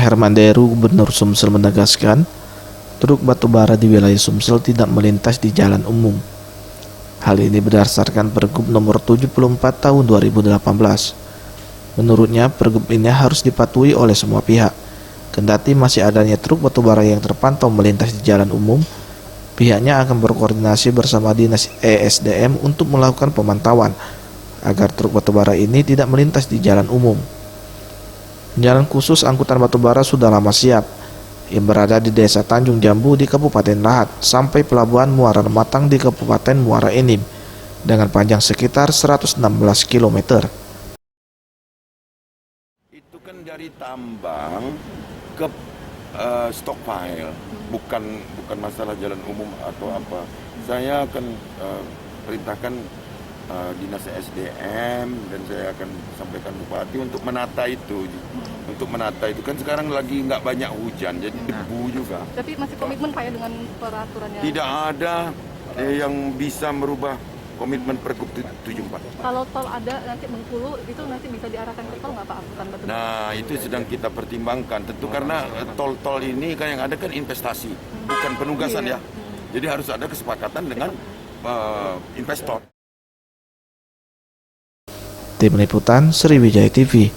Hermanderu, Gubernur Sumsel menegaskan, truk batubara di wilayah Sumsel tidak melintas di jalan umum. Hal ini berdasarkan Pergub nomor 74 tahun 2018. Menurutnya, Pergub ini harus dipatuhi oleh semua pihak. Kendati masih adanya truk batubara yang terpantau melintas di jalan umum, pihaknya akan berkoordinasi bersama Dinas ESDM untuk melakukan pemantauan agar truk batubara ini tidak melintas di jalan umum. Jalan khusus angkutan batubara sudah lama siap, yang berada di Desa Tanjung Jambu di Kabupaten Lahat sampai Pelabuhan Muara Rematang di Kabupaten Muara Enim dengan panjang sekitar 116 km. Itu kan dari tambang ke stockpile, bukan masalah jalan umum atau apa. Saya akan perintahkan Dinas SDM dan saya akan sampaikan Bupati untuk menata itu. Untuk menata itu kan sekarang lagi nggak banyak hujan, jadi debu juga. Tapi masih komitmen Pak ya dengan peraturannya? Tidak ada yang bisa merubah komitmen Pergub 74. Kalau tol ada nanti Bengkulu, itu nanti bisa diarahkan ke tol nggak Pak angkutan batu? Nah, itu sedang kita pertimbangkan. Tentu karena tol-tol ini kan yang ada kan investasi, bukan penugasan ya. Jadi harus ada kesepakatan dengan investor. Tim Liputan Sriwijaya TV.